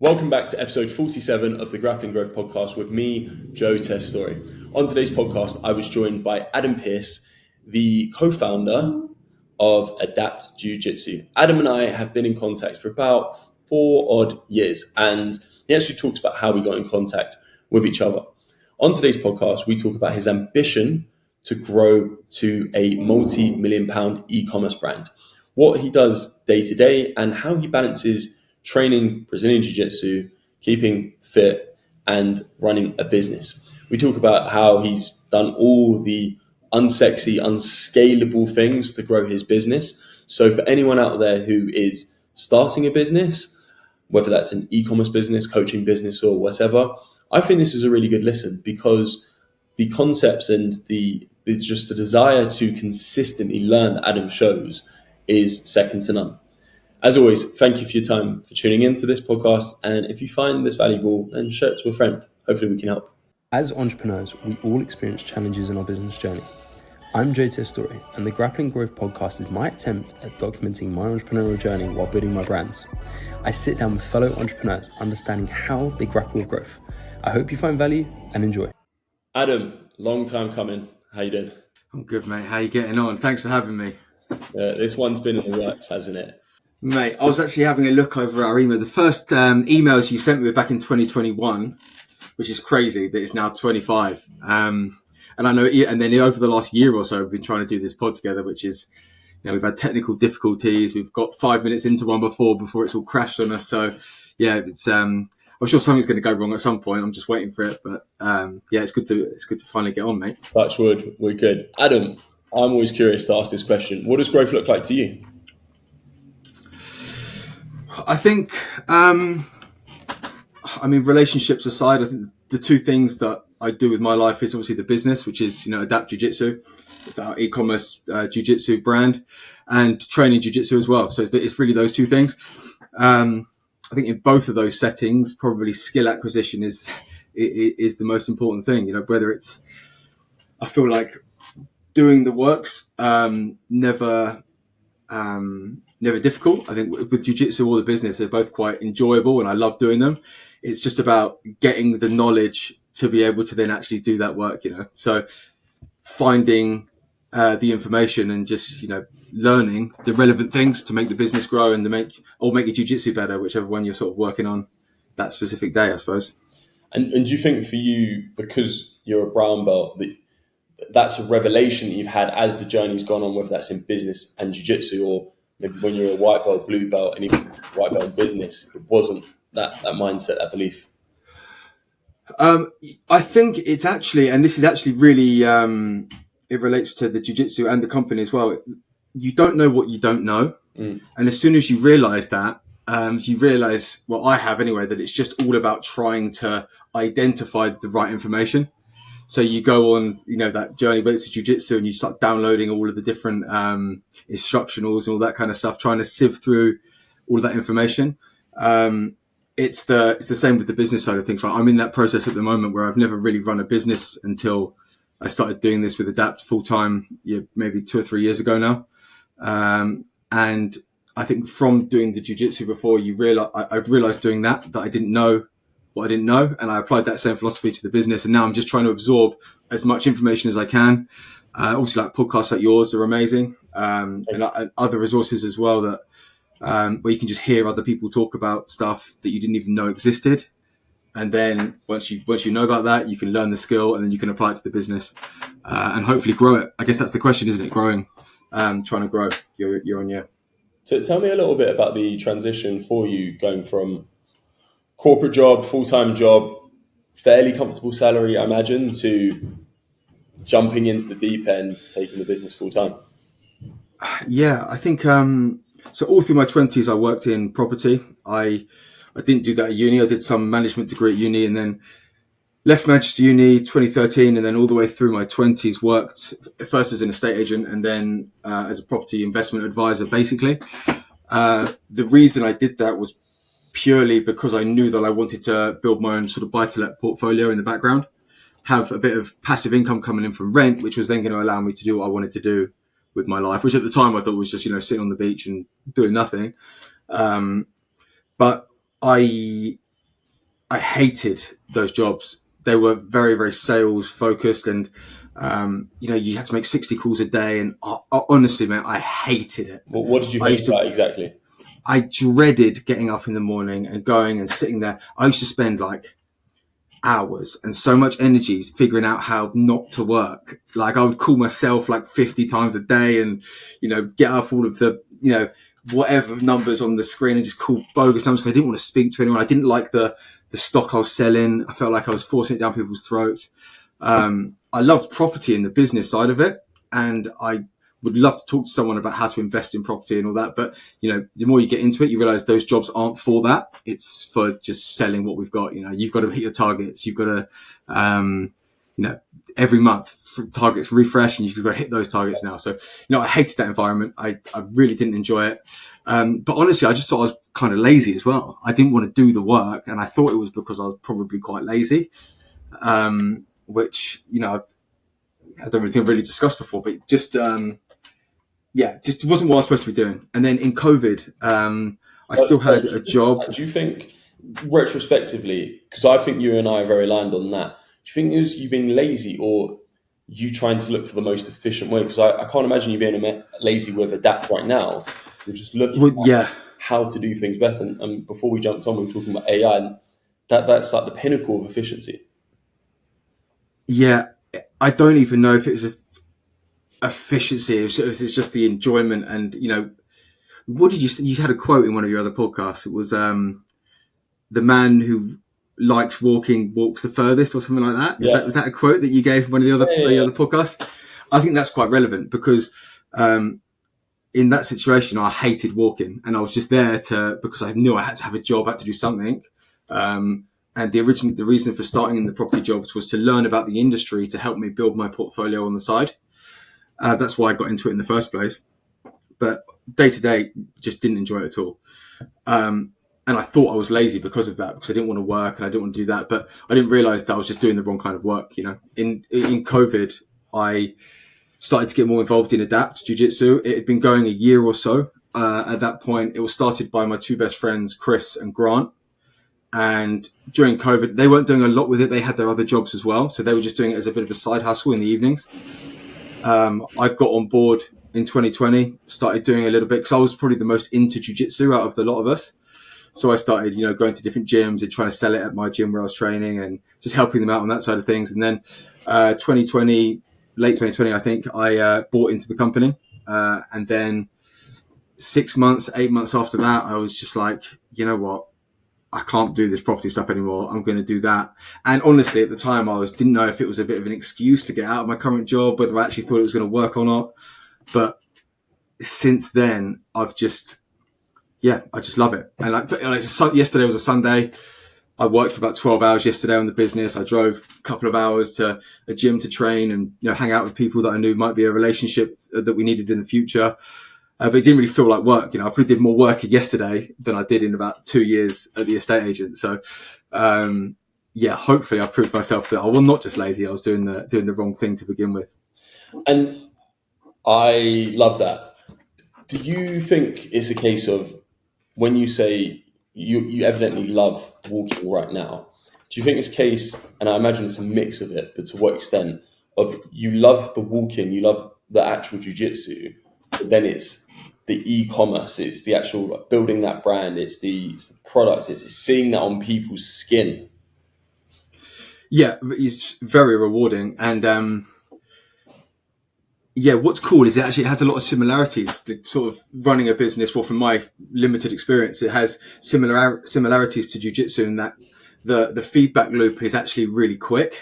Welcome back to episode 47 of the Grappling Growth podcast with me, Joe Testori. On today's podcast, I was joined by Adam Pearce, the co-founder of Adapt Jiu-Jitsu. Adam and I have been in contact for about 4 odd years, and he actually talks about how we got in contact with each other. On today's podcast, we talk about his ambition to grow to a multi-million pound e-commerce brand, what he does day to day, and how he balances training Brazilian Jiu-Jitsu, keeping fit, and running a business. We talk about how he's done all the unsexy, unscalable things to grow his business. So for anyone out there who is starting a business, whether that's an e-commerce business, coaching business, or whatever, I think this is a really good listen because the concepts and the desire to consistently learn that Adam shows is second to none. As always, thank you for your time for tuning into this podcast. And if you find this valuable, then share it to a friend. Hopefully we can help. As entrepreneurs, we all experience challenges in our business journey. I'm Joe Testori, and the Grappling Growth podcast is my attempt at documenting my entrepreneurial journey while building my brands. I sit down with fellow entrepreneurs, understanding how they grapple with growth. I hope you find value and enjoy. Adam, long time coming. How you doing? I'm good, mate. How you getting on? Thanks for having me. This one's been in the works, hasn't it? Mate, I was actually having a look over our email. The first emails you sent me were back in 2021, which is crazy that it's now 25. And I know, and then over the last year or so, we've been trying to do this pod together, which is, you know, we've had technical difficulties. We've got 5 minutes into one before it's all crashed on us. So yeah, it's, I'm sure something's going to go wrong at some point. I'm just waiting for it. But yeah, it's good to finally get on, mate. Touch wood, we're good. Adam, I'm always curious to ask this question. What does growth look like to you? I think, relationships aside, I think the two things that I do with my life is obviously the business, which is, Adapt Jiu-Jitsu. It's our e-commerce Jiu-Jitsu brand, and training Jiu-Jitsu as well. So it's really those two things. I think in both of those settings, probably skill acquisition is the most important thing. Whether it's, I feel like doing the work's never difficult. I think with Jiu-Jitsu or the business, they're both quite enjoyable and I love doing them. It's just about getting the knowledge to be able to then actually do that work, So finding the information and just, learning the relevant things to make the business grow and make your Jiu-Jitsu better, whichever one you're sort of working on that specific day, I suppose. And do you think for you, because you're a brown belt, that's a revelation that you've had as the journey's gone on, whether that's in business and Jiu-Jitsu, or maybe when you're a white belt, blue belt, and even white belt in business, it wasn't that mindset, that belief? I think it's actually, and this is actually really, it relates to the Jiu-Jitsu and the company as well. You don't know what you don't know. And as soon as you realize that, you realize, well, I have anyway, that it's just all about trying to identify the right information. So you go on, that journey, whether it's Jiu-Jitsu, and you start downloading all of the different instructionals and all that kind of stuff, trying to sift through all of that information. It's the same with the business side of things. Right? I'm in that process at the moment where I've never really run a business until I started doing this with Adapt full time, maybe 2 or 3 years ago now. And I think from doing the Jiu-Jitsu before, I've realized doing that I didn't know what I didn't know. And I applied that same philosophy to the business. And now I'm just trying to absorb as much information as I can. Obviously, like podcasts like yours are amazing. And other resources as well that, where you can just hear other people talk about stuff that you didn't even know existed. And then once you know about that, you can learn the skill and then you can apply it to the business, and hopefully grow it. I guess that's the question, isn't it? Growing, trying to grow year on year. So tell me a little bit about the transition for you going from corporate job, full-time job, fairly comfortable salary, I imagine, to jumping into the deep end, taking the business full-time. Yeah, I think, so all through my 20s, I worked in property. I didn't do that at uni. I did some management degree at uni and then left Manchester Uni 2013, and then all the way through my 20s worked first as an estate agent and then as a property investment advisor, basically. The reason I did that was purely because I knew that I wanted to build my own sort of buy-to-let portfolio in the background, have a bit of passive income coming in from rent, which was then going to allow me to do what I wanted to do with my life, which at the time I thought was just, sitting on the beach and doing nothing. But I I hated those jobs. They were very, very sales focused, and you had to make 60 calls a day. And honestly, man, I hated it. Well, what did you hate about it exactly? I dreaded getting up in the morning and going and sitting there. I used to spend like hours and so much energy figuring out how not to work. Like I would call myself like 50 times a day and, get up all of the, whatever numbers on the screen and just call bogus numbers because I didn't want to speak to anyone. I didn't like the stock I was selling. I felt like I was forcing it down people's throats. I loved property and the business side of it. And I would love to talk to someone about how to invest in property and all that. But, the more you get into it, you realize those jobs aren't for that. It's for just selling what we've got. You've got to hit your targets. You've got to, every month targets refresh and you've got to hit those targets now. So, I hated that environment. I really didn't enjoy it. But honestly, I just thought I was kind of lazy as well. I didn't want to do the work. And I thought it was because I was probably quite lazy, which, I don't really think I've really discussed before, but just wasn't what I was supposed to be doing. And then in COVID, I still had a job. Do you think, retrospectively, because I think you and I are very aligned on that, do you think it was you being lazy or you trying to look for the most efficient way? Because I can't imagine you being lazy with Adapt right now. You're just looking at how to do things better. And before we jumped on, we were talking about AI, and that's like the pinnacle of efficiency. Yeah, I don't even know if it was efficiency. It's just the enjoyment. And, what did you had a quote in one of your other podcasts. It was the man who likes walking walks the furthest or something like that. Was that a quote that you gave in one of the other podcasts? I think that's quite relevant because in that situation, I hated walking and I was just there because I knew I had to have a job, I had to do something. And the reason for starting in the property jobs was to learn about the industry to help me build my portfolio on the side. That's why I got into it in the first place. But day to day, just didn't enjoy it at all. And I thought I was lazy because of that, because I didn't want to work and I didn't want to do that. But I didn't realize that I was just doing the wrong kind of work. In COVID, I started to get more involved in Adapt Jiu-Jitsu. It had been going a year or so. At that point, it was started by my two best friends, Chris and Grant. And during COVID, they weren't doing a lot with it. They had their other jobs as well. So they were just doing it as a bit of a side hustle in the evenings. I got on board in 2020, started doing a little bit because I was probably the most into jiu-jitsu out of the lot of us. So I started, going to different gyms and trying to sell it at my gym where I was training and just helping them out on that side of things. And then late 2020, I think, I bought into the company. And then 8 months after that, I was just like, you know what? I can't do this property stuff anymore. I'm going to do that. And honestly, at the time, I didn't know if it was a bit of an excuse to get out of my current job, whether I actually thought it was going to work or not. But since then, I just love it. And yesterday was a Sunday. I worked for about 12 hours yesterday on the business. I drove a couple of hours to a gym to train and hang out with people that I knew might be a relationship that we needed in the future. But it didn't really feel like work. I probably did more work yesterday than I did in about 2 years at the estate agent. So, hopefully I've proved myself that I was not just lazy. I was doing the wrong thing to begin with. And I love that. Do you think it's a case of when you say you evidently love walking right now, do you think it's a case, and I imagine it's a mix of it, but to what extent, of you love the walking, you love the actual jiu-jitsu, but then it's the e-commerce, it's the actual building that brand, it's the products, it's seeing that on people's skin. Yeah, it's very rewarding. And what's cool is it has a lot of similarities, sort of running a business. Well, from my limited experience, it has similarities to jiu-jitsu in that the feedback loop is actually really quick.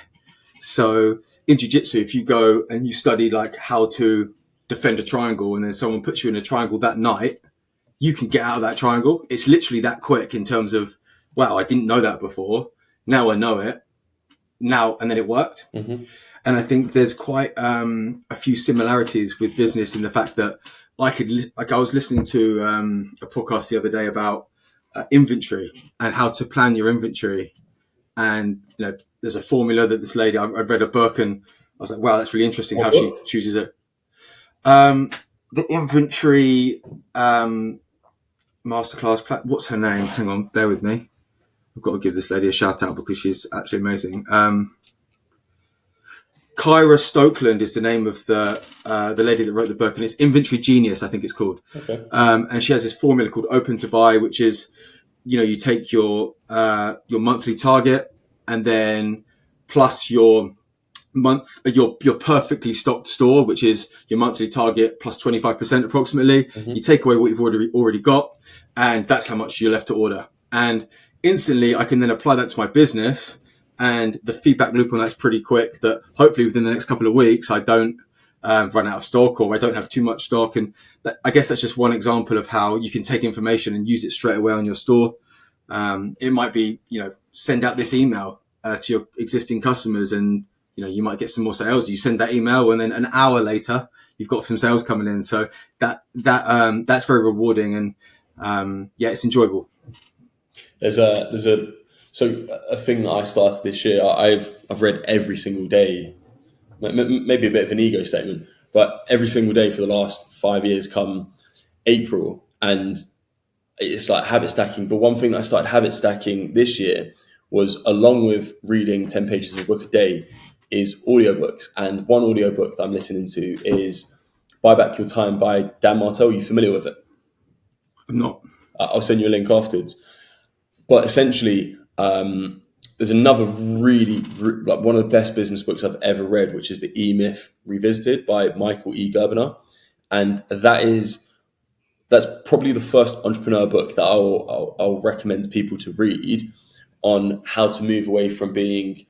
So in jiu-jitsu, if you go and you study like how to defend a triangle and then someone puts you in a triangle that night, you can get out of that triangle. It's literally that quick in terms of, wow, I didn't know that before. Now I know it. Now, and then it worked. Mm-hmm. And I think there's quite a few similarities with business in the fact that I was listening to a podcast the other day about inventory and how to plan your inventory. And, there's a formula that this lady, I read a book and I was like, wow, that's really interesting how she chooses it. The inventory Masterclass, what's her name? Hang on, bear with me. I've got to give this lady a shout out because she's actually amazing. Kyra Stokeland is the name of the lady that wrote the book, and it's Inventory Genius, I think it's called. Okay. And she has this formula called Open to Buy, which is, you take your monthly target and then plus your perfectly stocked store, which is your monthly target plus 25% approximately. Mm-hmm. You take away what you've already got, and that's how much you're left to order. And instantly, I can then apply that to my business. And the feedback loop on that's pretty quick, that hopefully within the next couple of weeks, I don't run out of stock, or I don't have too much stock. And I guess that's just one example of how you can take information and use it straight away on your store. It might be, send out this email to your existing customers, and, you might get some more sales. You send that email, and then an hour later, you've got some sales coming in. So that's very rewarding, and it's enjoyable. There's a thing that I started this year. I've read every single day, maybe a bit of an ego statement, but every single day for the last 5 years come April, and it's like habit stacking. But one thing that I started habit stacking this year was, along with reading 10 pages of a book a day, is audiobooks. And one audiobook that I'm listening to is Buy Back Your Time by Dan Martell. Are you familiar with it? I'm not. I'll send you a link afterwards. But essentially, there's another really, like, one of the best business books I've ever read, which is The E-Myth Revisited by Michael E. Gerbener. And that's probably the first entrepreneur book that I'll recommend people to read on how to move away from being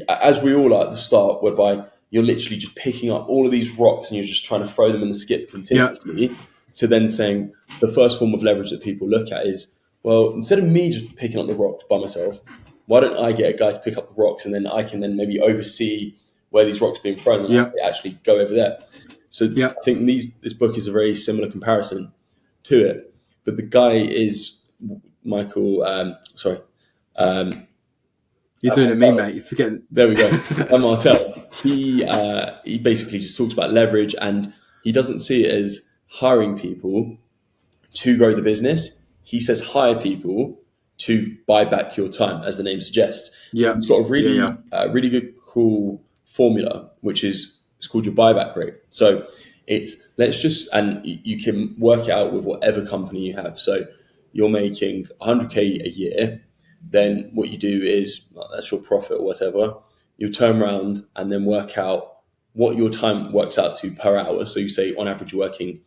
as we all are at the start, whereby you're literally just picking up all of these rocks and you're just trying to throw them in the skip continuously, to then saying the first form of leverage that people look at is, well, instead of me just picking up the rocks by myself, why don't I get a guy to pick up the rocks, and then I can then maybe oversee where these rocks are being thrown, and I actually go over there. So I think this book is a very similar comparison to it. But the guy is Michael, you're doing it, mate. You're forgetting. There we go. Martell. He basically just talks about leverage, and he doesn't see it as hiring people to grow the business. He says hire people to buy back your time, as the name suggests. Yeah, it's got a really good, cool formula, which is, it's called your buyback rate. So and you can work it out with whatever company you have. So you're making 100K a year. Then what you do is, that's your profit or whatever, you turn around and then work out what your time works out to per hour. So you say on average you're working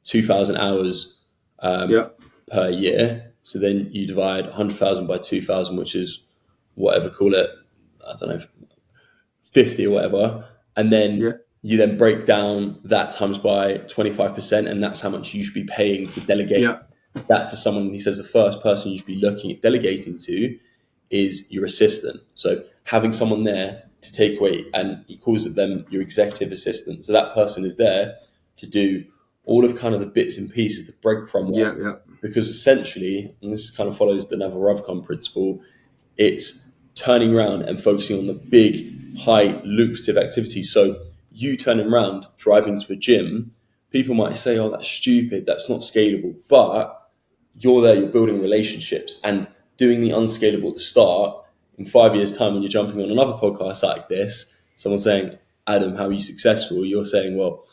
2,000 hours per year. So then you divide 100,000 by 2,000, which is whatever, call it, I don't know, 50 or whatever. And then you then break down that times by 25%, and that's how much you should be paying to delegate that to someone. He says the first person you should be looking at delegating to is your assistant. So having someone there to take away, and he calls it them your executive assistant. So that person is there to do all of kind of the bits and pieces, the breadcrumb work. Because essentially, and this kind of follows the Never Rovcom principle, it's turning around and focusing on the big, high, lucrative activities. So you turning around, driving to a gym, people might say, oh, that's stupid, that's not scalable. But you're there, you're building relationships and doing the unscalable at the start. In 5 years' time, when you're jumping on another podcast like this, someone's saying, Adam, how are you successful? You're saying, well,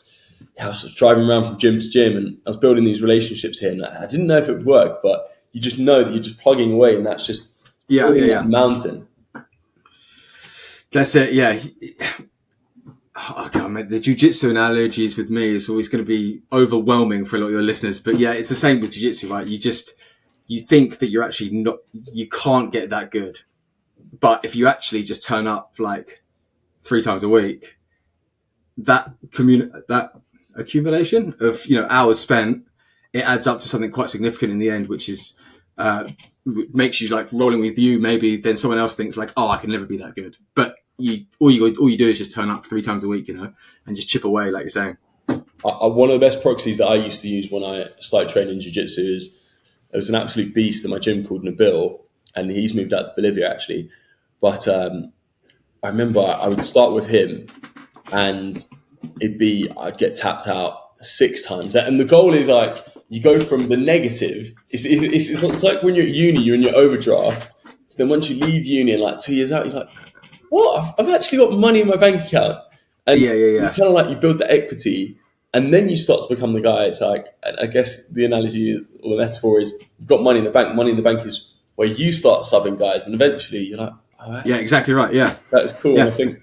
I was just driving around from gym to gym and I was building these relationships here. And I didn't know if it would work, but you just know that you're just plugging away, and that's just that mountain. That's it, yeah. Oh God, mate, the jiu-jitsu analogies with me is always going to be overwhelming for a lot of your listeners. But yeah, it's the same with jiu-jitsu, right? You think that you're actually you can't get that good. But if you actually just turn up like 3 times a week, that accumulation of hours spent, it adds up to something quite significant in the end, which is makes you like rolling with you. Maybe then someone else thinks like, oh, I can never be that good. But all you do is just turn up 3 times a week, and just chip away, like you're saying. One of the best proxies that I used to use when I started training jiu-jitsu is, there was an absolute beast at my gym called Nabil, and he's moved out to Bolivia actually. But I remember I would start with him, and I'd get tapped out 6 times. And the goal is like, you go from the negative. It's like when you're at uni, you're in your overdraft, So then once you leave uni and like 2 years out, you're like, what? I've actually got money in my bank account. And it's kind of like you build the equity and then you start to become the guy. It's like, I guess the analogy or the metaphor is you've got money in the bank. Money in the bank is where you start subbing guys and eventually you're like, oh, yeah, exactly right. Yeah. That's cool. Yeah. And I think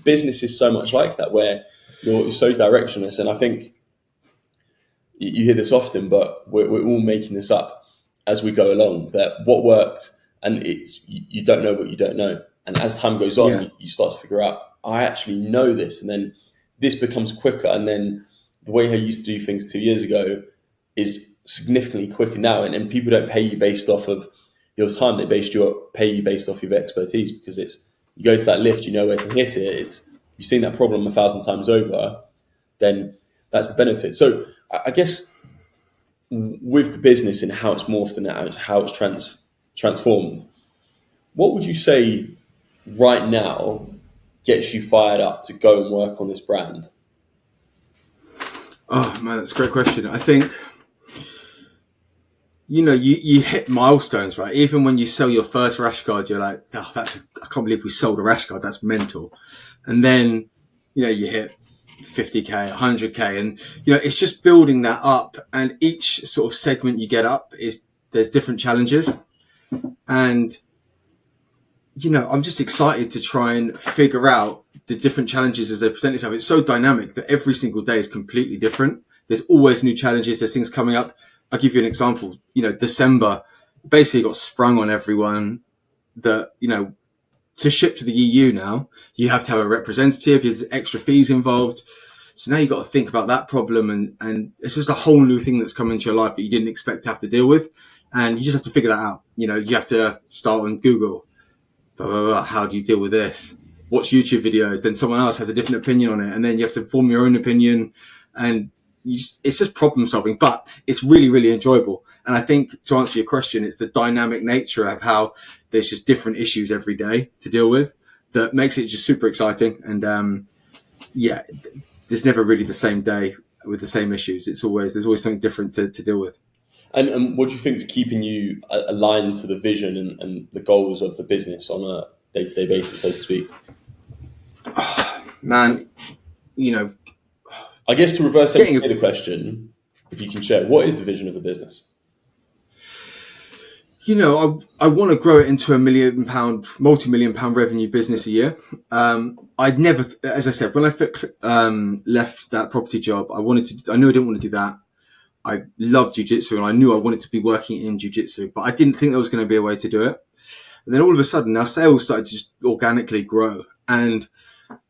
business is so much like that where you're so directionless. And I think you hear this often, but we're all making this up as we go along, that what worked, and it's you don't know what you don't know. And as time goes on, you start to figure out, I actually know this. And then this becomes quicker. And then the way I used to do things 2 years ago is significantly quicker now. And people don't pay you based off of your time. They pay you based off your expertise, because you go to that lift, you know where to hit it. You've seen that problem 1,000 times over, then that's the benefit. So I guess with the business and how it's morphed and how it's transformed, what would you say right now gets you fired up to go and work on this brand? Oh man, that's a great question. I think, you hit milestones, right? Even when you sell your first rash guard, you're like, oh, I can't believe we sold a rash guard. That's mental. And then, you hit 50K, 100K, and, it's just building that up. And each sort of segment you get up there's different challenges. And, I'm just excited to try and figure out the different challenges as they present themselves. It's so dynamic that every single day is completely different. There's always new challenges. There's things coming up. I'll give you an example. December basically got sprung on everyone that, to ship to the EU now, you have to have a representative. There's extra fees involved. So now you've got to think about that problem. And it's just a whole new thing that's come into your life that you didn't expect to have to deal with. And you just have to figure that out. You have to start on Google. Blah, blah, blah. How do you deal with this? Watch YouTube videos. Then someone else has a different opinion on it. And then you have to form your own opinion. And it's just problem solving, but it's really, really enjoyable. And I think, to answer your question, it's the dynamic nature of how there's just different issues every day to deal with that makes it just super exciting. And there's never really the same day with the same issues. There's always something different to deal with. And what do you think is keeping you aligned to the vision and the goals of the business on a day-to-day basis, so to speak? Oh, man, I guess to reverse engineer the question, if you can share, what is the vision of the business? I want to grow it into a multi-million pound revenue business a year. I'd never, as I said, when I left that property job, I knew I didn't want to do that. I loved jiu-jitsu and I knew I wanted to be working in jiu-jitsu, but I didn't think there was going to be a way to do it. And then all of a sudden, our sales started to just organically grow. And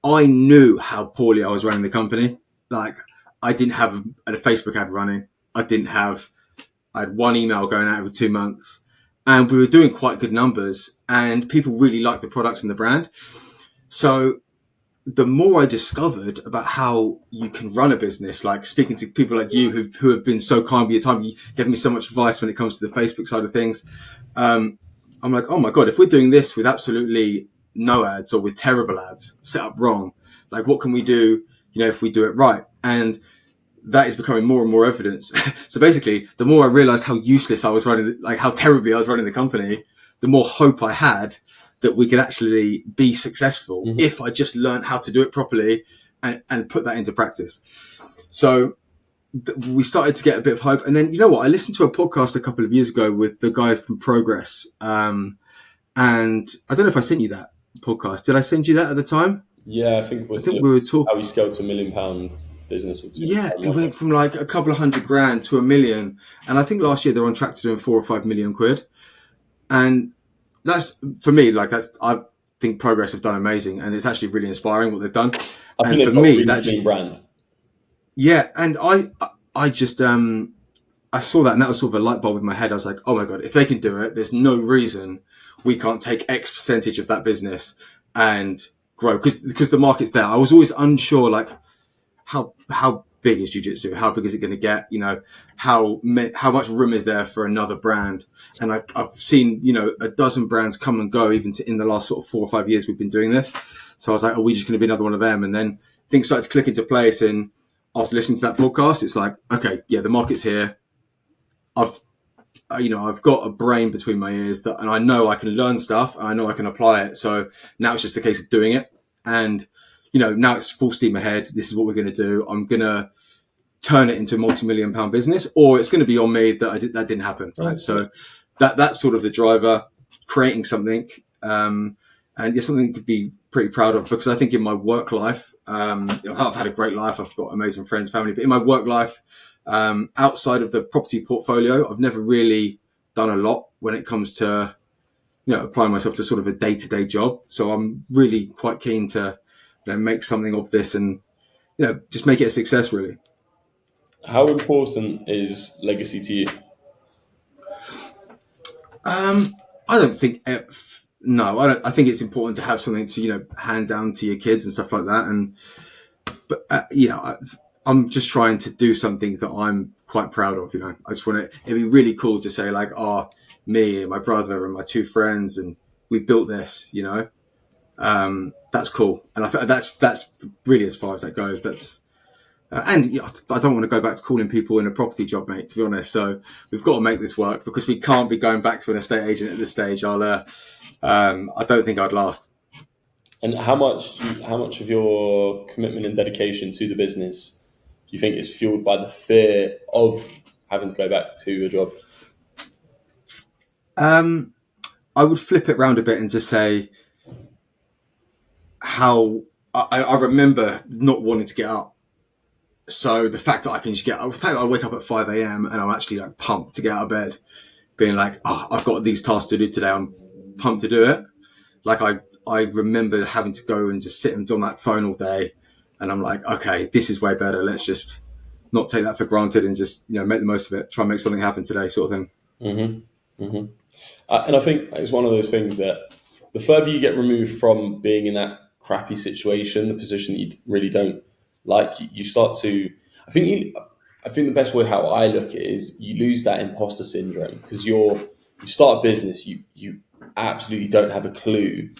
I knew how poorly I was running the company. Like, I didn't have a Facebook ad running. I had one email going out every 2 months. And we were doing quite good numbers and people really liked the products and the brand. So the more I discovered about how you can run a business, like speaking to people like you who have been so kind with your time, you gave me so much advice when it comes to the Facebook side of things. I'm like, oh my God, if we're doing this with absolutely no ads or with terrible ads set up wrong, like what can we do, if we do it right? And that is becoming more and more evidence. So basically, the more I realized how useless I was running, like how terribly I was running the company, the more hope I had that we could actually be successful if I just learned how to do it properly and put that into practice. So we started to get a bit of hope. And then, I listened to a podcast a couple of years ago with the guy from Progress. And I don't know if I sent you that podcast. Did I send you that at the time? Yeah, I think we were talking how we scaled to £1 million business. Or yeah, it went from like a couple of $100,000 to $1 million. And I think last year they're on track to doing 4 or 5 million quid. And that's, for me, I think Progress have done amazing, and it's actually really inspiring what they've done. I think for me, that's really brand. Yeah, and I just I saw that, and that was sort of a light bulb in my head. I was like, oh my God, if they can do it, there's no reason we can't take X percentage of that business and grow, because the market's there. I was always unsure, like how big is jiu-jitsu? How big is it going to get? How much room is there for another brand? And I've seen, a dozen brands come and go, even in the last sort of 4 or 5 years we've been doing this. So I was like, are we just going to be another one of them? And then things started to click into place. And after listening to that podcast, it's like, okay, yeah, the market's here. I've I've got a brain between my ears and I know I can learn stuff and I know I can apply it. So now it's just a case of doing it. And, now it's full steam ahead. This is what we're going to do. I'm going to turn it into a multi-million-pound business, or it's going to be on me that that didn't happen. Right? Okay. So that's sort of the driver, creating something. And it's something you could be pretty proud of, because I think in my work life, I've had a great life. I've got amazing friends, family, but in my work life, outside of the property portfolio, I've never really done a lot when it comes to, applying myself to sort of a day-to-day job. So I'm really quite keen to, make something of this and, just make it a success, really. How important is legacy to you? I don't think. No, I don't. I think it's important to have something to hand down to your kids and stuff like that. But I'm just trying to do something that I'm quite proud of. I just want to. It'd be really cool to say like, me and my brother and my two friends, and we built this. That's cool, and I think that's really as far as that goes. That's. I don't want to go back to calling people in a property job, mate, to be honest. So we've got to make this work, because we can't be going back to an estate agent at this stage. I don't think I'd last. And how much of your commitment and dedication to the business do you think is fueled by the fear of having to go back to a job? I would flip it round a bit and just say how I remember not wanting to get up. So the fact that I can just the fact that I wake up at 5 a.m. and I'm actually like pumped to get out of bed, being like, I've got these tasks to do today. I'm pumped to do it. Like I remember having to go and just sit and on that phone all day. And I'm like, okay, this is way better. Let's just not take that for granted and just, make the most of it. Try and make something happen today, sort of thing. Mm-hmm. Mm-hmm. And I think it's one of those things that the further you get removed from being in that crappy situation, the position that you really don't like, you start to, I think the best way how I look at it is you lose that imposter syndrome, because you start a business, you absolutely don't have a clue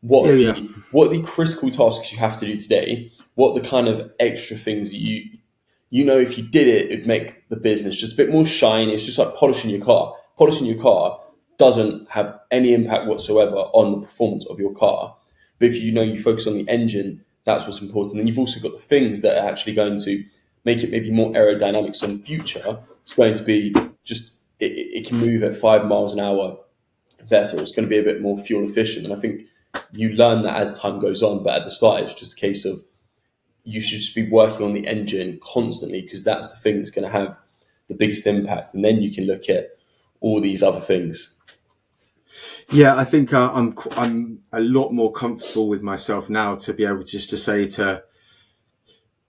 what the critical tasks you have to do today, what the kind of extra things if you did it, it'd make the business just a bit more shiny. It's just like polishing your car. Polishing your car doesn't have any impact whatsoever on the performance of your car. But if you focus on the engine, that's what's important. And you've also got the things that are actually going to make it maybe more aerodynamic. So in the future, it's going to be just, it can move at 5 miles an hour better. It's going to be a bit more fuel efficient. And I think you learn that as time goes on. But at the start, it's just a case of you should just be working on the engine constantly, because that's the thing that's going to have the biggest impact. And then you can look at all these other things. Yeah, I think I'm a lot more comfortable with myself now to be able just to say to.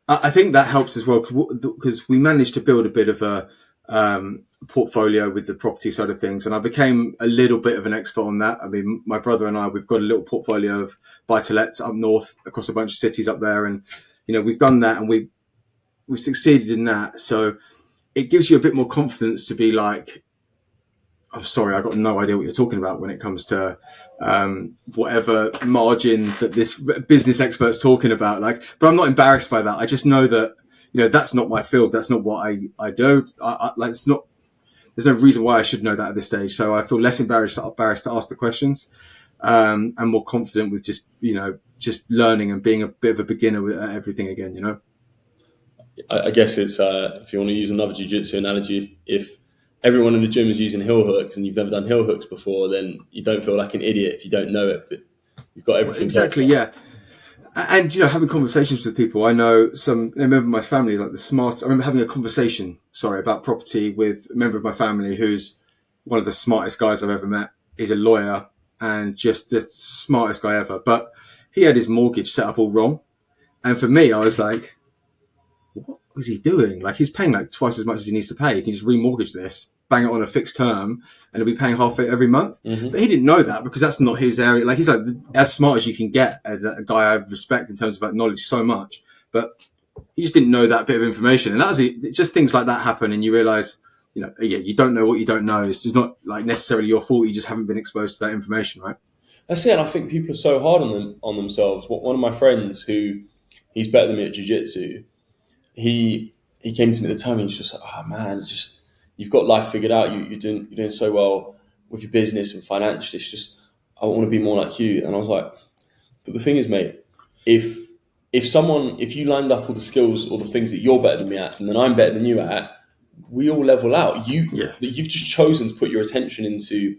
I think that helps as well, because we managed to build a bit of a portfolio with the property side of things, and I became a little bit of an expert on that. I mean, my brother and I, we've got a little portfolio of buy-to-lets up north across a bunch of cities up there, and we've done that, and we've succeeded in that. So it gives you a bit more confidence to be like, I'm sorry, I got no idea what you're talking about when it comes to whatever margin that this business expert's talking about. But I'm not embarrassed by that. I just know that that's not my field. That's not what I do. It's not. There's no reason why I should know that at this stage. So I feel less embarrassed to ask the questions, and more confident with just learning and being a bit of a beginner with everything again. I guess it's if you want to use another jiu-jitsu analogy, if everyone in the gym is using heel hooks and you've never done heel hooks before, then you don't feel like an idiot if you don't know it, but you've got everything. Exactly, yeah. And, having conversations with people, I know a member of my family is like the smart. I remember having a conversation, about property with a member of my family who's one of the smartest guys I've ever met. He's a lawyer and just the smartest guy ever. But he had his mortgage set up all wrong. And for me, I was like, what was he doing? Like, he's paying like twice as much as he needs to pay. He can just remortgage this, bang it on a fixed term, and he'll be paying half it every month. Mm-hmm. But he didn't know that, because that's not his area. Like, he's like as smart as you can get, a guy I respect in terms of like knowledge so much. But he just didn't know that bit of information. And that was it. Just things like that happen, and you realise, you don't know what you don't know. It's just not like necessarily your fault. You just haven't been exposed to that information, right? That's it. And I think people are so hard on themselves. One of my friends he's better than me at jiu-jitsu, he came to me at the time and he's just like, oh man, it's just you've got life figured out. You're doing so well with your business and financially. It's just, I want to be more like you. And I was like, but the thing is, mate, if you lined up all the skills or the things that you're better than me at, and then I'm better than you at, we all level out. You've just chosen to put your attention into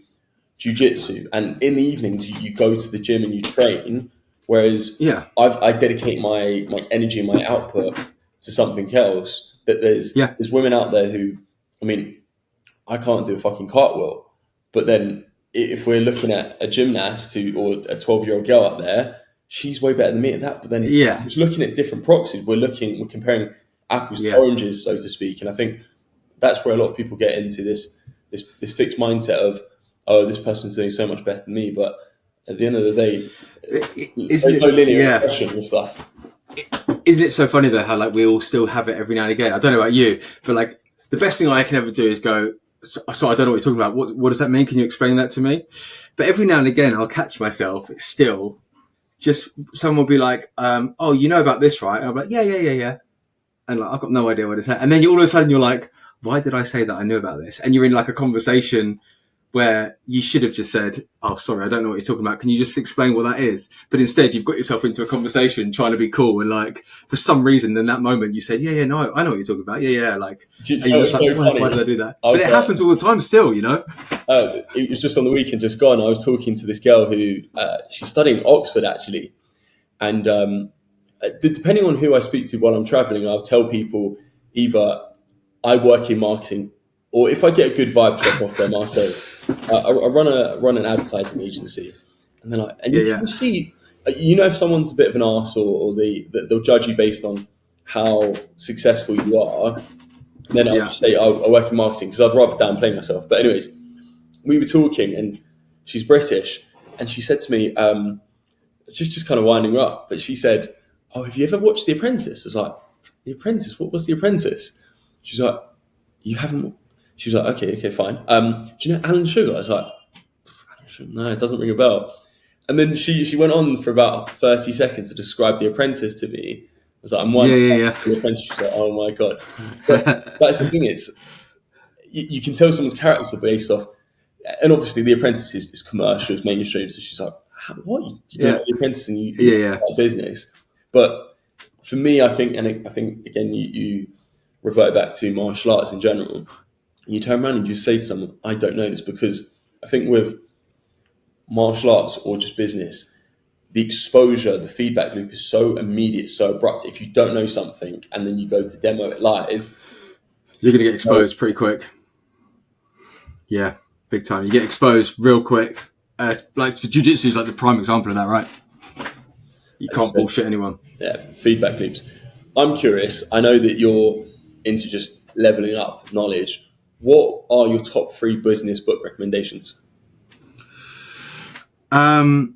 jiu-jitsu, and in the evenings you go to the gym and you train, whereas I dedicate my energy and my output to something else. That there's women out there who, I mean, I can't do a fucking cartwheel, but then if we're looking at a gymnast or a 12-year-old girl up there, she's way better than me at that. But then just looking at different proxies, we're comparing apples to oranges, so to speak. And I think that's where a lot of people get into this fixed mindset of, oh, this person's doing so much better than me. But at the end of the day, there's no linear progression with stuff. Isn't it so funny though how like we all still have it every now and again? I don't know about you, but like the best thing I can ever do is go, so I don't know what you're talking about. What does that mean? Can you explain that to me? But every now and again, I'll catch myself still. Just someone will be like, oh, you know about this, right? And I'm like, yeah. And like, I've got no idea what it's at. And then all of a sudden you're like, why did I say that I knew about this? And you're in like a conversation where you should have just said, oh, sorry, I don't know what you're talking about. Can you just explain what that is? But instead you've got yourself into a conversation trying to be cool. And like, for some reason in that moment you said, no, I know what you're talking about. Yeah. Like, and you're just like, why did I do that? But it happens all the time still, you know? It was just on the weekend just gone. I was talking to this girl who, she's studying Oxford actually. And depending on who I speak to while I'm traveling, I'll tell people either I work in marketing, or if I get a good vibe check off them, I'll say, I run an advertising agency. And they're like, and you can see, if someone's a bit of an arse or they'll judge you based on how successful you are, then I'll just say, I work in marketing, because I'd rather downplay myself. But anyways, we were talking and she's British, and she said to me, it's just kind of winding her up, but she said, oh, have you ever watched The Apprentice? I was like, The Apprentice? What was The Apprentice? She's like, you haven't? She was like, okay, fine. Do you know Alan Sugar? I was like, no, it doesn't ring a bell. And then she went on for about 30 seconds to describe The Apprentice to me. I was like, I'm winding up The Apprentice. She's like, oh my God. But that's the thing, is you can tell someone's character based off, and obviously The Apprentice is commercial, it's mainstream, so she's like, what? You don't know The Apprentice and you business. But for me, I think again, you revert back to martial arts in general. You turn around and you say to someone, I don't know this, because I think with martial arts or just business, the exposure, the feedback loop is so immediate, so abrupt. If you don't know something and then you go to demo it live, you're going to get exposed pretty quick. Yeah, big time. You get exposed real quick. Like for jiu-jitsu is like the prime example of that, right? You can't bullshit anyone. Yeah, feedback loops. I'm curious. I know that you're into just leveling up knowledge. What are your top 3 business book recommendations? I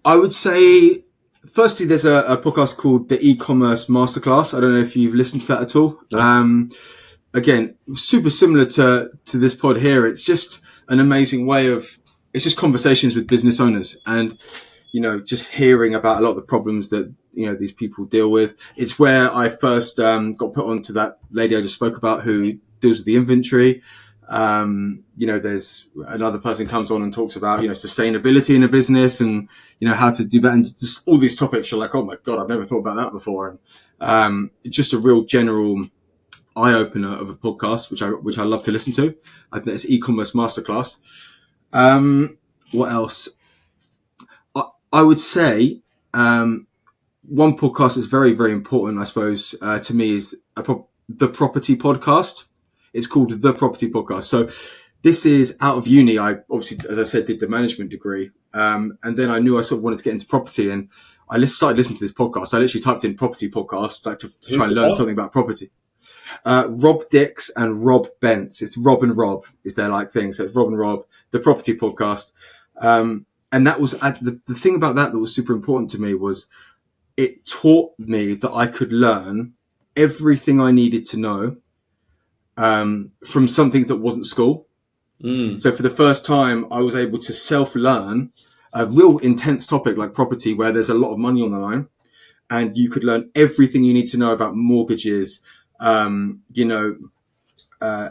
would say, firstly, there's a podcast called the E-Commerce Masterclass. I don't know if you've listened to that at all. Yeah. Again, super similar to this pod here. It's just an amazing way it's just conversations with business owners and, just hearing about a lot of the problems that, these people deal with. It's where I first got put onto that lady I just spoke about who deals with the inventory. There's another person comes on and talks about, sustainability in a business and, how to do that. And just all these topics, you're like, oh my God, I've never thought about that before. And, it's just a real general eye opener of a podcast, which I love to listen to. I think it's E-Commerce Masterclass. What else? I would say, one podcast that's very, very important, I suppose, to me is the Property Podcast. It's called The Property Podcast. So this is out of uni. I obviously, as I said, did the management degree. And then I knew I sort of wanted to get into property, and I started listening to this podcast. I literally typed in property podcast, like to try and learn something about property. Rob Dix and Rob Bentz. It's Rob and Rob is their like thing. So it's Rob and Rob, the Property Podcast. And that was the thing about that was super important to me was it taught me that I could learn everything I needed to know from something that wasn't school. So for the first time, I was able to self-learn a real intense topic like property, where there's a lot of money on the line, and you could learn everything you need to know about mortgages,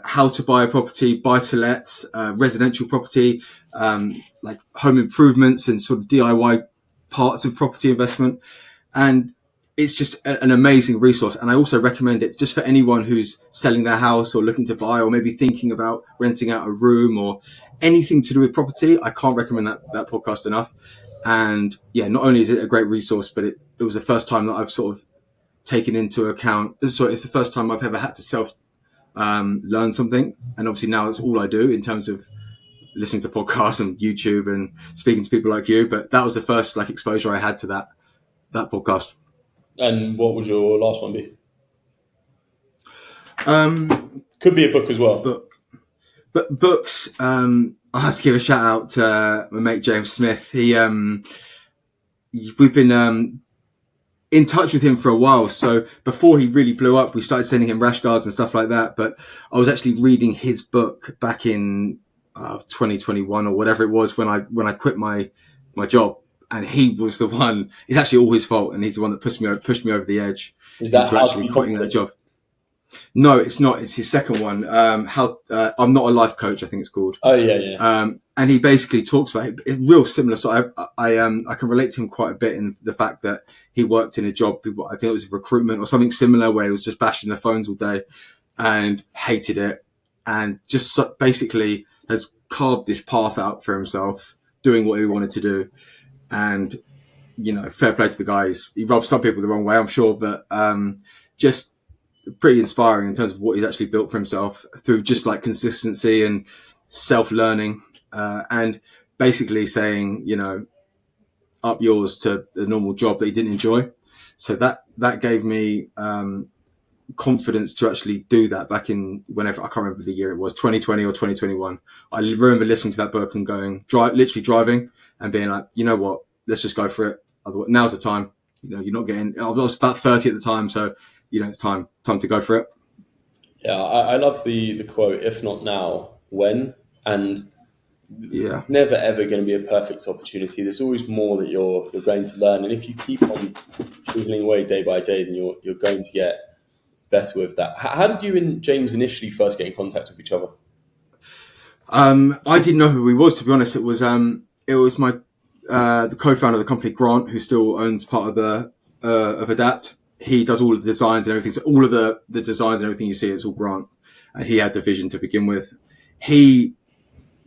how to buy a property, buy to lets, residential property, like home improvements and sort of DIY parts of property investment. And it's just an amazing resource. And I also recommend it just for anyone who's selling their house or looking to buy, or maybe thinking about renting out a room or anything to do with property. I can't recommend that podcast enough. And yeah, not only is it a great resource, but it was the first time that I've sort of taken into account. So it's the first time I've ever had to learn something. And obviously now that's all I do in terms of listening to podcasts and YouTube and speaking to people like you. But that was the first like exposure I had to that podcast. And what would your last one be? Could be a book as well. But books, I have to give a shout out to my mate James Smith. We've been in touch with him for a while. So before he really blew up, we started sending him rash guards and stuff like that. But I was actually reading his book back in 2021 or whatever it was when I quit my job. And he was the one. It's actually all his fault, and he's the one that pushed me over the edge. Is that into actually quitting that job? No, it's not. It's his second one. I'm not a life coach, I think it's called. Oh yeah. And he basically talks about it. It's real similar. So I can relate to him quite a bit in the fact that he worked in a job. I think it was recruitment or something similar, where he was just bashing the phones all day and hated it, and just basically has carved this path out for himself, doing what he wanted to do. And, you know, fair play to the guys. He rubs some people the wrong way, I'm sure, but just pretty inspiring in terms of what he's actually built for himself through just like consistency and self-learning, and basically saying, you know, up yours to the normal job that he didn't enjoy. So that gave me confidence to actually do that back in whenever, I can't remember the year it was, 2020 or 2021. I remember listening to that book and going, literally driving and being like, you know what, let's just go for it. Otherwise, now's the time. You know, you're not getting, I was about 30 at the time. So, you know, it's time to go for it. Yeah. I love the quote, if not now, when? And yeah, it's never, ever going to be a perfect opportunity. There's always more that you're going to learn. And if you keep on chiseling away day by day, then you're going to get better with that. How did you and James initially first get in contact with each other? I didn't know who he was, to be honest. It was my the co-founder of the company, Grant, who still owns part of Adapt. He does all of the designs and everything. So all of the designs and everything you see, it's all Grant. And he had the vision to begin with. He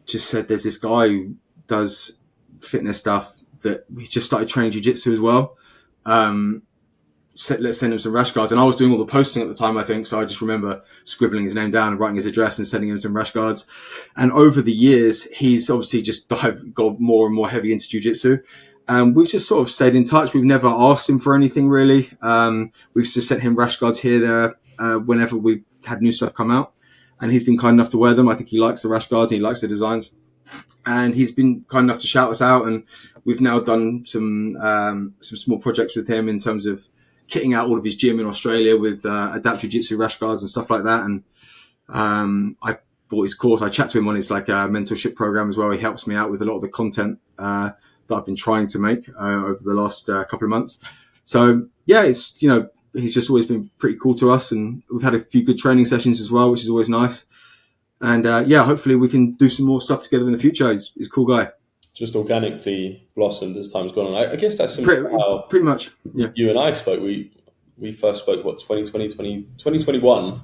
just said there's this guy who does fitness stuff that we just started training jiu-jitsu as well. Let's send him some rash guards. And I was doing all the posting at the time, I think. So I just remember scribbling his name down and writing his address and sending him some rash guards. And over the years, he's obviously just got more and more heavy into jiu-jitsu. And we've just sort of stayed in touch. We've never asked him for anything really. We've just sent him rash guards here, there, whenever we've had new stuff come out. And he's been kind enough to wear them. I think he likes the rash guards and he likes the designs. And he's been kind enough to shout us out. And we've now done some small projects with him in terms of kitting out all of his gym in Australia with Adapt Jiu-Jitsu rash guards and stuff like that. And I bought his course. I chat to him on his like mentorship program as well. He helps me out with a lot of the content that I've been trying to make over the last couple of months. So yeah, it's, you know, he's just always been pretty cool to us, and we've had a few good training sessions as well, which is always nice. And yeah, hopefully we can do some more stuff together in the future. He's a cool guy. Just organically blossomed as time's gone on. I guess that's how pretty much. Yeah. You and I spoke. We first spoke 2021.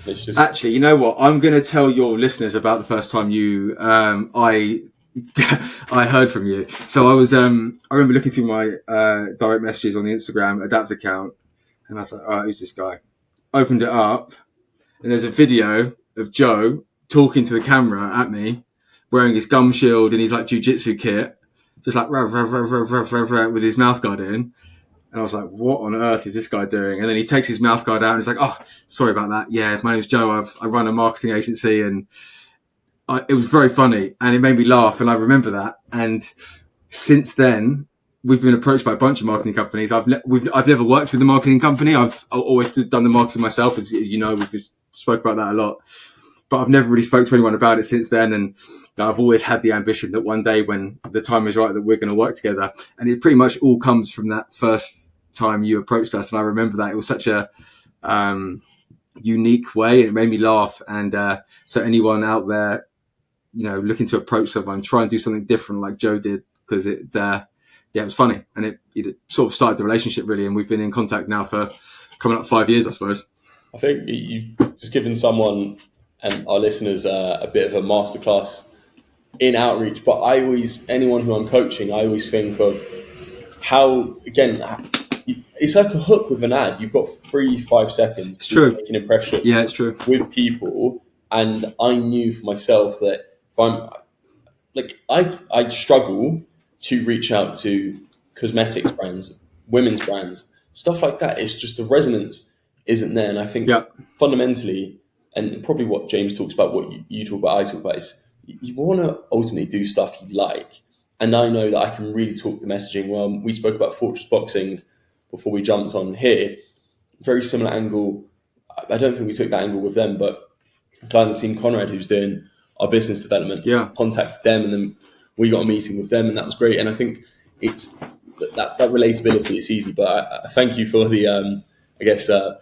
It's just... Actually, you know what? I'm going to tell your listeners about the first time I heard from you. So I remember looking through my direct messages on the Instagram Adapt account, and I was like, "Oh, who's this guy?" Opened it up, and there's a video of Joe talking to the camera at me, wearing his gum shield and his like jiu-jitsu kit, just like with his mouth guard in. And I was like, what on earth is this guy doing? And then he takes his mouth guard out and he's like, "Oh, sorry about that. Yeah, my name's Joe. I run a marketing agency." And it was very funny and it made me laugh. And I remember that. And since then, we've been approached by a bunch of marketing companies. I've never worked with a marketing company. I've always done the marketing myself. As you know, we've spoke about that a lot. But I've never really spoke to anyone about it since then. And I've always had the ambition that one day when the time is right that we're going to work together. And it pretty much all comes from that first time you approached us. And I remember that it was such a unique way. It made me laugh. And so anyone out there, looking to approach someone, try and do something different like Joe did, because it was funny, and it sort of started the relationship really. And we've been in contact now for coming up 5 years, I suppose. I think you've just given someone and our listeners a bit of a masterclass in outreach. But anyone who I'm coaching, I always think of how, again, it's like a hook with an ad. You've got 3-5 seconds to make an impression. Yeah, it's true. With people. And I knew for myself that if I'm like, I struggle to reach out to cosmetics brands, women's brands, stuff like that. It's just the resonance isn't there. And I think fundamentally, and probably what James talks about, what you talk about, I talk about, is you want to ultimately do stuff you like. And I know that I can really talk the messaging well. We spoke about Fortress Boxing before we jumped on here. Very similar angle. I don't think we took that angle with them, but a guy on the team, Conrad, who's doing our business development, contacted them, and then we got a meeting with them, and that was great. And I think it's that relatability is easy, but I thank you for the,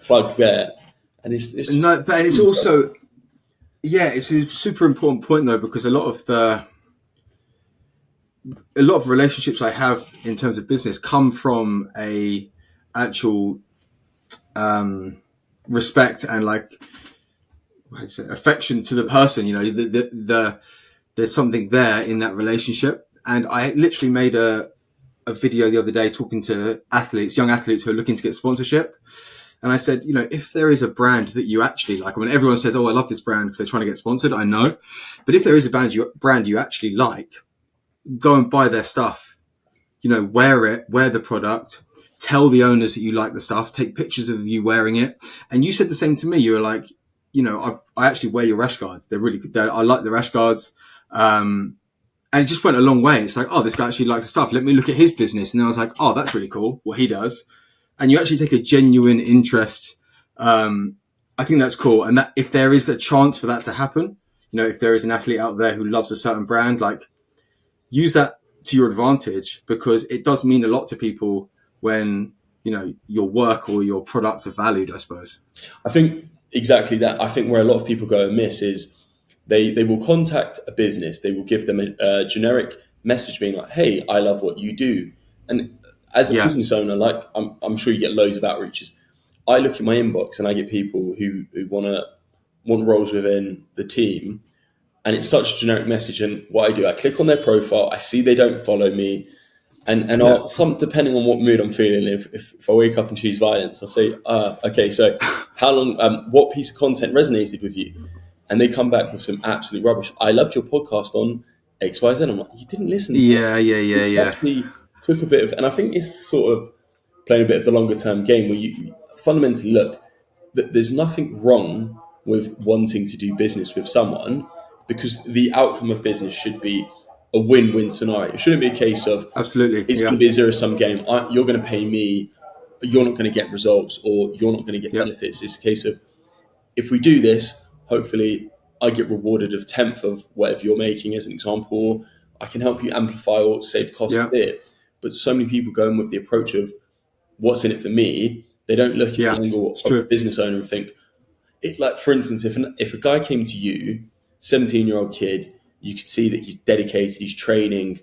plug there. And it's just but it's also, it's a super important point though, because a lot of relationships I have in terms of business come from a actual respect and affection to the person. There's something there in that relationship. And I literally made a video the other day talking to young athletes who are looking to get sponsorship. And I said, if there is a brand that you actually like, I mean, everyone says, oh, I love this brand because they're trying to get sponsored. I know. But if there is a brand you actually like, go and buy their stuff, wear it, wear the product, tell the owners that you like the stuff, take pictures of you wearing it. And you said the same to me. You were like, I actually wear your rash guards. They're really good. I like the rash guards. And it just went a long way. It's like, oh, this guy actually likes the stuff. Let me look at his business. And then I was like, oh, that's really cool what he does. And you actually take a genuine interest. I think that's cool. And that if there is a chance for that to happen, if there is an athlete out there who loves a certain brand, use that to your advantage, because it does mean a lot to people when, your work or your product are valued, I suppose. I think exactly that. I think where a lot of people go amiss is they will contact a business. They will give them a generic message being like, hey, I love what you do. And as a business owner, I'm sure you get loads of outreaches. I look at my inbox and I get people who want roles within the team. And it's such a generic message. And what I do, I click on their profile. I see they don't follow me. And depending on what mood I'm feeling, if I wake up and choose violence, I'll say, okay, so how long, what piece of content resonated with you? And they come back with some absolute rubbish. I loved your podcast on XYZ. I'm like, you didn't listen to it. Actually took a bit of, and I think it's sort of playing a bit of the longer term game where you fundamentally look, that there's nothing wrong with wanting to do business with someone, because the outcome of business should be a win-win scenario. It shouldn't be a case of it's going to be a zero-sum game. You're going to pay me, you're not going to get results, or you're not going to get benefits. It's a case of, if we do this, hopefully I get rewarded a tenth of whatever you're making, as an example, or I can help you amplify or save costs a bit. But so many people go in with the approach of what's in it for me. They don't look at the angle of a business owner and think, for instance, if a guy came to you, 17-year-old kid, you could see that he's dedicated, he's training,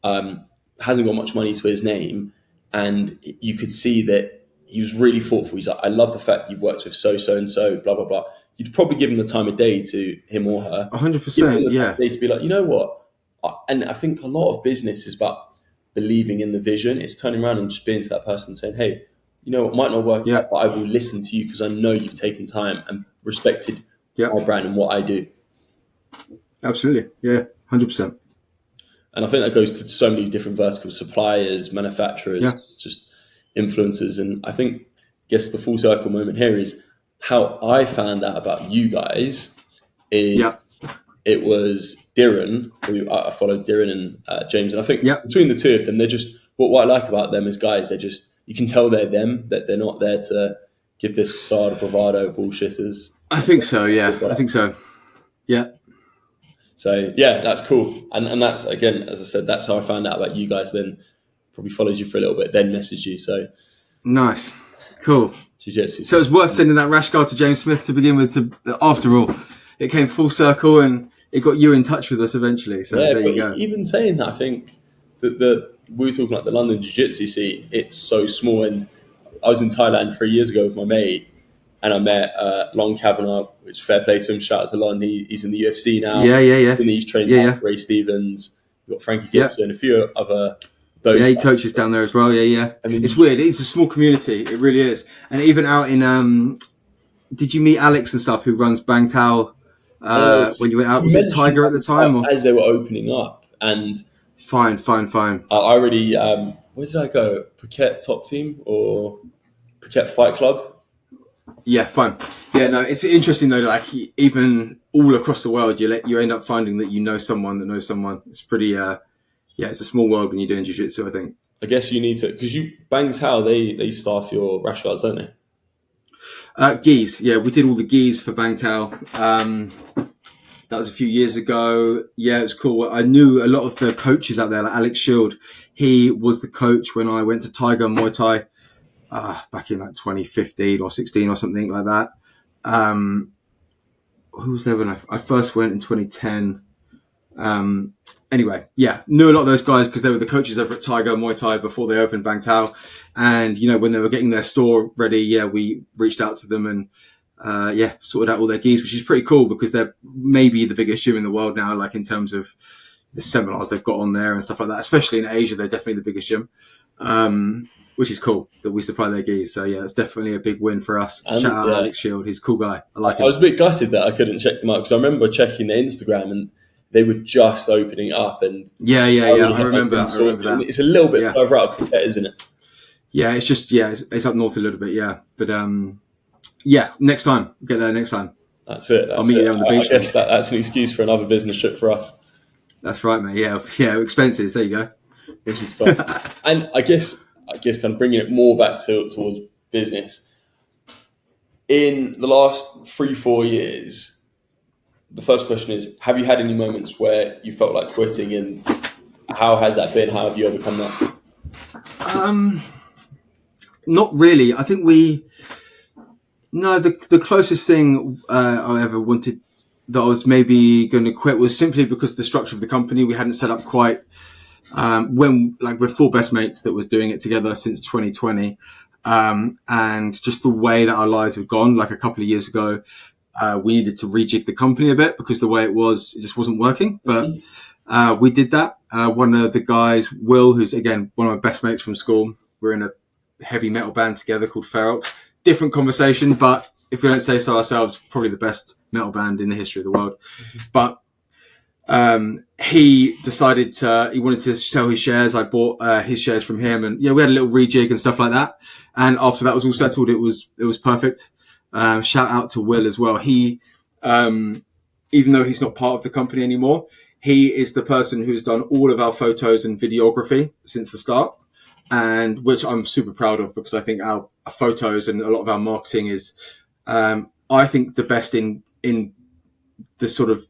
hasn't got much money to his name, and you could see that he was really thoughtful. He's like, I love the fact that you've worked with so-and-so, blah, blah, blah. You'd probably give him the time of day to him or her. 100%, yeah. To be like, you know what? And I think a lot of business is about believing in the vision. It's turning around and just being to that person saying, hey, you know, it might not work out, but I will listen to you because I know you've taken time and respected my brand and what I do. Absolutely. Yeah, 100%. And I think that goes to so many different verticals, suppliers, manufacturers, just influencers. And I guess the full circle moment here is how I found out about you guys is it was Darren, who I followed Darren and James. And I think between the two of them, they're just, what I like about them as guys, they're just, you can tell they're them, that they're not there to give this facade of bravado bullshitters. I think so, yeah. I think so. Yeah. So, yeah, that's cool. And that's, again, as I said, that's how I found out about you guys, then probably followed you for a little bit, then messaged you. So nice. Cool. Jiu-Jitsu. So it's worth sending that rash guard to James Smith to begin with. After all, it came full circle and it got you in touch with us eventually. So yeah, there but you go. Even saying that, I think that we were talking like the London Jiu-Jitsu scene. It's so small, and I was in Thailand 3 years ago with my mate, and I met Lon Kavanagh, which fair play to him. Shout out to Lon. He's in the UFC now. Yeah. And he's trained by Ray Stevens. You've got Frankie Gibson and a few other. Those he coaches down there as well. Yeah. I mean, it's weird. It's a small community. It really is. And even out in, did you meet Alex and stuff who runs Bang Tao when you went out? Was it Tiger at the time? Or? As they were opening up. And Fine. I already, where did I go? Phuket Top Team or Phuket Fight Club? Yeah, fine. Yeah, no, it's interesting though. Like even all across the world, you end up finding that you know someone that knows someone. It's pretty. It's a small world when you're doing jiu-jitsu, I think. I guess you need to, because Bang Tao, they staff your rash guards, don't they? Gis, yeah, we did all the gis for Bang Tao. That was a few years ago. Yeah, it was cool. I knew a lot of the coaches out there, like Alex Shield. He was the coach when I went to Tiger Muay Thai back in like 2015 or 16 or something like that. Who was there when I first went in 2010? Anyway, yeah, knew a lot of those guys because they were the coaches over at Tiger Muay Thai before they opened Bang Tao. And, when they were getting their store ready, we reached out to them and, sorted out all their gis, which is pretty cool because they're maybe the biggest gym in the world now, like in terms of the seminars they've got on there and stuff like that. Especially in Asia, they're definitely the biggest gym, which is cool that we supply their gis. So, yeah, it's definitely a big win for us. Shout out Alex Shield. He's a cool guy. I like him. I was a bit gutted that I couldn't check them out because I remember checking their Instagram and they were just opening up, and I remember that. It's a little bit further out of Phuket, isn't it? Yeah, it's just it's up north a little bit, but next time, we'll get there next time. That's it. I'll meet you there on the beach. I guess that's an excuse for another business trip for us. That's right, mate. Yeah, expenses. There you go. Which is fun. And I guess kind of bringing it more back towards business. In the last 3-4 years. The first question is, have you had any moments where you felt like quitting, and how has that been? How have you overcome that? Not really. I think the closest thing I ever wanted that I was maybe going to quit was simply because the structure of the company, we hadn't set up quite, we're four best mates that was doing it together since 2020. And just the way that our lives have gone, like a couple of years ago, we needed to rejig the company a bit because the way it just wasn't working. But we did that. One of the guys, Will, who's again one of my best mates from school, we're in a heavy metal band together called Ferox. Different conversation, but if we don't say so ourselves, probably the best metal band in the history of the world. But he decided he wanted to sell his shares. I bought his shares from him, and we had a little rejig and stuff like that. And after that was all settled, it was perfect. Shout out to Will as well. He, even though he's not part of the company anymore, he is the person who's done all of our photos and videography since the start, and which I'm super proud of because I think our photos and a lot of our marketing is, I think, the best in the sort of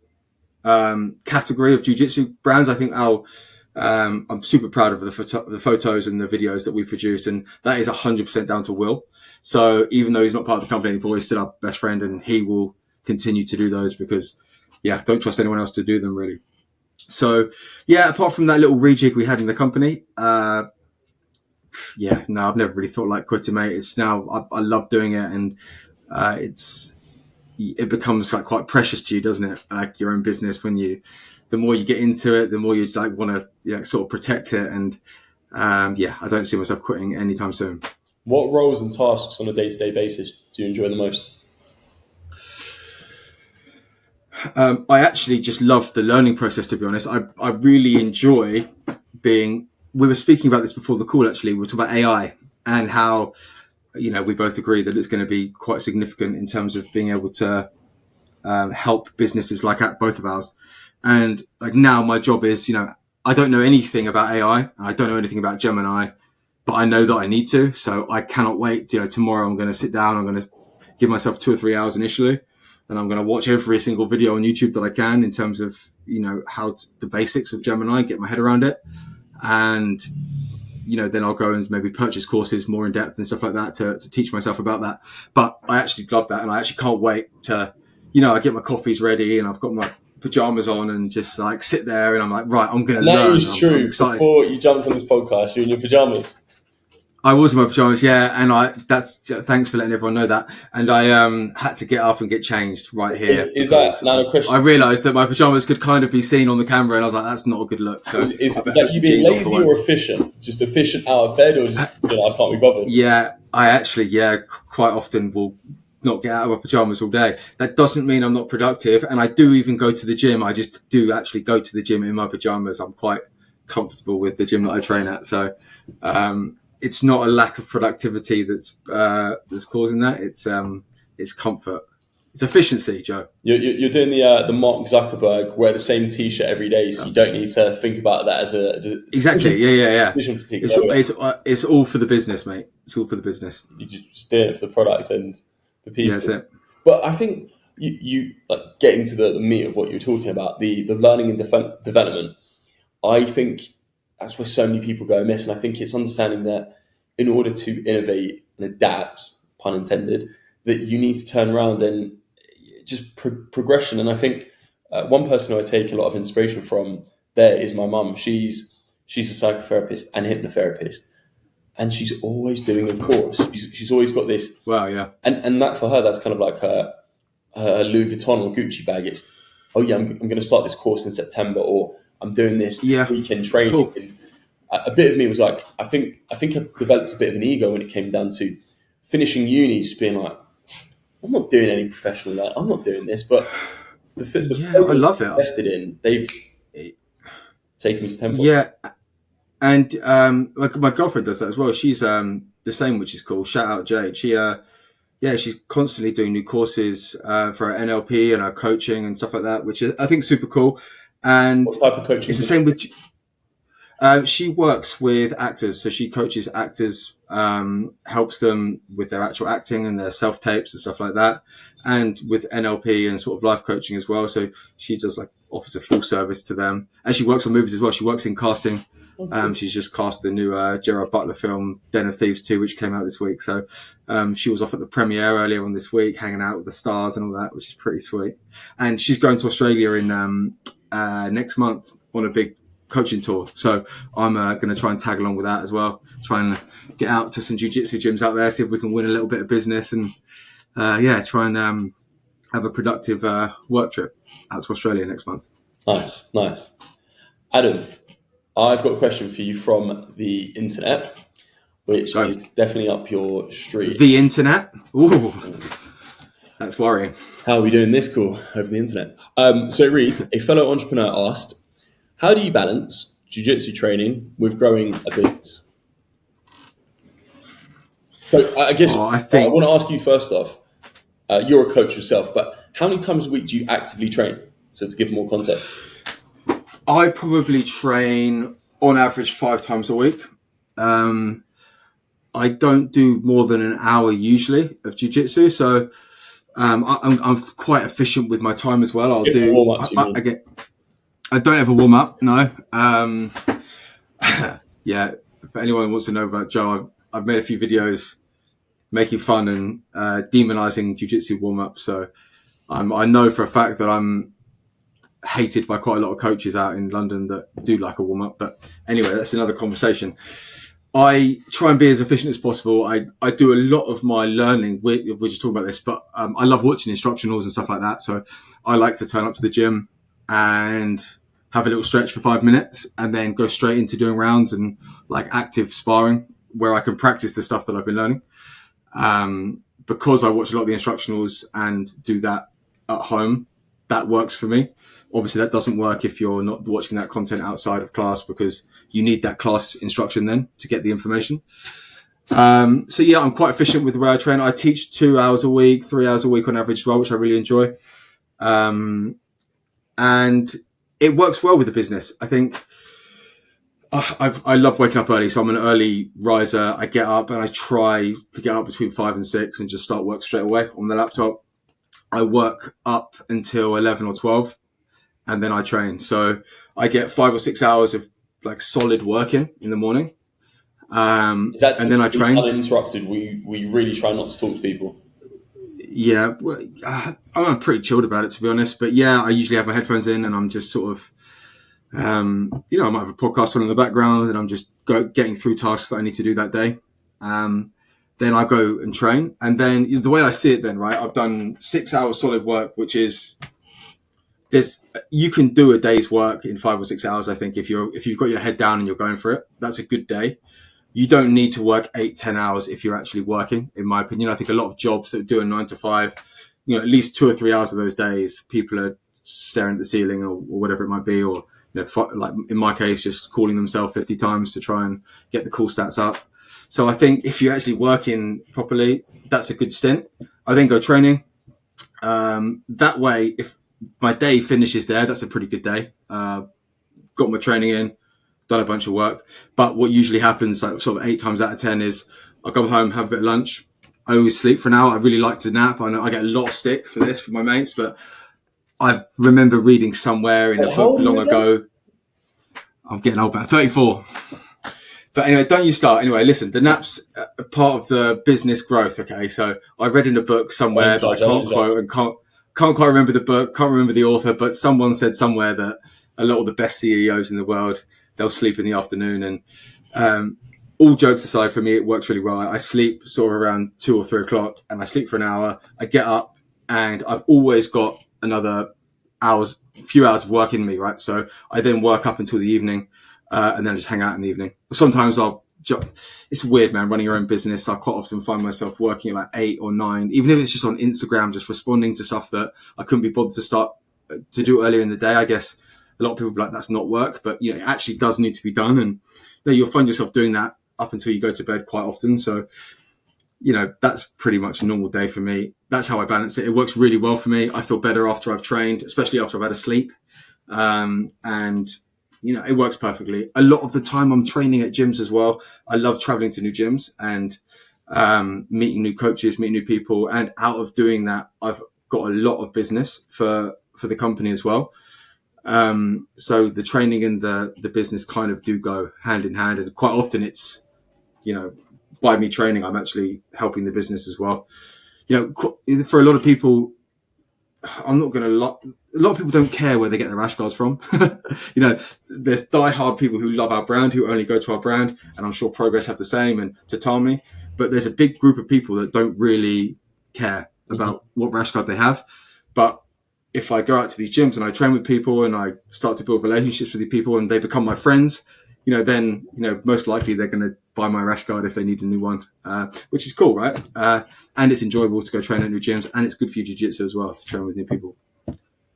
category of jiu-jitsu brands. I think I'm super proud of the photos and the videos that we produce, and that is 100% down to Will. So even though he's not part of the company anymore, he's still our best friend, and he will continue to do those because, don't trust anyone else to do them really. So apart from that little rejig we had in the company, I've never really thought like quitting, mate. It's now I love doing it, and it becomes like quite precious to you, doesn't it? Like your own business, the more you get into it, the more you like want to sort of protect it. And I don't see myself quitting anytime soon. What roles and tasks on a day-to-day basis do you enjoy the most? I actually just love the learning process, to be honest. I really enjoy we were speaking about this before the call, actually. We were talking about AI and how, we both agree that it's going to be quite significant in terms of being able to help businesses like both of ours. And like now my job is, I don't know anything about AI. I don't know anything about Gemini, but I know that I need to. So I cannot wait. Tomorrow I'm going to sit down. I'm going to give myself 2 or 3 hours initially, and I'm going to watch every single video on YouTube that I can in terms of, how the basics of Gemini, get my head around it. And then I'll go and maybe purchase courses more in depth and stuff like that to teach myself about that. But I actually love that, and I actually can't wait to, I get my coffees ready and I've got my pajamas on and just like sit there and I'm like, right, I'm going to learn. That was true. Before you jumped on this podcast, you're in your pajamas. I was in my pajamas, yeah, and thanks for letting everyone know that. And I had to get up and get changed right here. Is that now a question? I realised that my pajamas could kind of be seen on the camera, and I was like, that's not a good look. So is that you being lazy or efficient? Just efficient out of bed, or just I can't be bothered? Yeah, I actually, quite often will not get out of my pajamas all day. That doesn't mean I'm not productive, and I do even go to the gym. I just do actually go to the gym in my pajamas. I'm quite comfortable with the gym that I train at, so. It's not a lack of productivity that's causing that. It's comfort. It's efficiency, Joe. You're doing the Mark Zuckerberg, wear the same T-shirt every day, so you don't need to think about that as a exactly. Yeah. It's all for the business, mate. It's all for the business. You just do it for the product and the people. Yeah, that's it. But I think you like getting to the meat of what you're talking about, the learning and development. I think that's where so many people go amiss. And I think it's understanding that in order to innovate and adapt, pun intended, that you need to turn around and just progression. And I think one person who I take a lot of inspiration from there is my mum. She's a psychotherapist and hypnotherapist, and she's always doing a course. She's always got this. Wow, yeah. And that for her, that's kind of like her Louis Vuitton or Gucci bag. It's, I'm going to start this course in September, or I'm doing this weekend training. Cool. And a bit of me was like, I think I developed a bit of an ego when it came down to finishing uni, just being like, I'm not doing any professional that. I'm not doing this, but I love it. Invested in, they've taken me to temple. Yeah, and my girlfriend does that as well. She's the same, which is cool. Shout out Jade. She's constantly doing new courses for her NLP and her coaching and stuff like that, which I think is super cool. And what type of coaching? It's the same with. She works with actors, so she coaches actors, helps them with their actual acting and their self tapes and stuff like that, and with NLP and sort of life coaching as well. So she does offers a full service to them, and she works on movies as well. She works in casting. She's just cast the new Gerard Butler film Den of Thieves 2, which came out this week. So she was off at the premiere earlier on this week, hanging out with the stars and all that, which is pretty sweet. And she's going to Australia in next month on a big coaching tour. So I'm going to try and tag along with that as well. Try and get out to some jiu-jitsu gyms out there, see if we can win a little bit of business, and try and have a productive work trip out to Australia next month. Nice. Adam, I've got a question for you from the internet, which is definitely up your street. The internet? Ooh, that's worrying. How are we doing this call over the internet? So it reads, a fellow entrepreneur asked, how do you balance jiu-jitsu training with growing a business? So I guess I want to ask you first off, you're a coach yourself, but how many times a week do you actively train? So to give more context. I probably train on average 5 times a week. I don't do more than an hour usually of jiu-jitsu, so I'm quite efficient with my time as well. I don't ever warm up, no. Yeah, if anyone wants to know about Joe, I've made a few videos making fun and demonizing jiu-jitsu warm-up. So I know for a fact that I'm hated by quite a lot of coaches out in London that do like a warm-up. But anyway, that's another conversation. I try and be as efficient as possible. I do a lot of my learning. We're just talking about this, but I love watching instructionals and stuff like that. So I like to turn up to the gym and have a little stretch for 5 minutes and then go straight into doing rounds and active sparring where I can practice the stuff that I've been learning. Because I watch a lot of the instructionals and do that at home, that works for me. Obviously that doesn't work if you're not watching that content outside of class, because you need that class instruction then to get the information. So yeah, I'm quite efficient with the way I train. I teach 2 hours a week, 3 hours a week on average as well, which I really enjoy. And it works well with the business. I think I love waking up early, so I'm an early riser. I get up and I try to get up between 5 and 6 and just start work straight away on the laptop. I work up until 11 or 12 and then I train. So I get 5 or 6 hours of solid working in the morning. Is that and then I train uninterrupted? We really try not to talk to people. Yeah, well, I'm pretty chilled about it, to be honest. But yeah, I usually have my headphones in, and I'm just sort of, I might have a podcast on in the background, and I'm just getting through tasks that I need to do that day. Then I go and train, and then the way I see it, then right, I've done 6 hours solid work, which is you can do a day's work in 5 or 6 hours. I think if you've got your head down and you're going for it, that's a good day. You don't need to work 8-10 hours if you're actually working, in my opinion. I think a lot of jobs that do a 9 to 5, at least 2 or 3 hours of those days, people are staring at the ceiling or whatever it might be, or, like in my case, just calling themselves 50 times to try and get the call stats up. So I think if you're actually working properly, that's a good stint. I then go training. That way, if my day finishes there, that's a pretty good day. Got my training in, done a bunch of work. But what usually happens, like sort of 8 times out of 10, is I come home, have a bit of lunch. I always sleep for an hour. I really like to nap. I know I get a lot of stick for this from my mates, but I remember reading somewhere in a book long ago. I'm getting old, about 34. But anyway, don't you start. Anyway, listen, the nap's a part of the business growth, okay? So I read in a book somewhere that I can't quote and can't quite remember the book, can't remember the author, but someone said somewhere that a lot of the best CEOs in the world, they'll sleep in the afternoon. And all jokes aside, for me, it works really well. I sleep sort of around 2 or 3 o'clock, and I sleep for an hour. I get up, and I've always got another few hours of work in me, right? So I then work up until the evening, and then I just hang out in the evening. Sometimes it's weird, man, running your own business. I quite often find myself working at like 8 or 9, even if it's just on Instagram, just responding to stuff that I couldn't be bothered to do earlier in the day. I guess a lot of people are like, that's not work, but it actually does need to be done. And you'll find yourself doing that up until you go to bed quite often. So, that's pretty much a normal day for me. That's how I balance it. It works really well for me. I feel better after I've trained, especially after I've had a sleep. And it works perfectly. A lot of the time I'm training at gyms as well. I love traveling to new gyms and meeting new coaches, meeting new people. And out of doing that, I've got a lot of business for the company as well. So the training and the business kind of do go hand in hand. And quite often it's, by me training, I'm actually helping the business as well. For a lot of people, I'm not going to lie, a lot of people don't care where they get their rash guards from. There's diehard people who love our brand, who only go to our brand, and I'm sure Progress have the same, and Tatami. But there's a big group of people that don't really care about what rash guard they have. But if I go out to these gyms and I train with people and I start to build relationships with the people and they become my friends, then most likely they're going to buy my rash guard if they need a new one, which is cool, right? And it's enjoyable to go train at new gyms, and it's good for your jiu-jitsu as well to train with new people,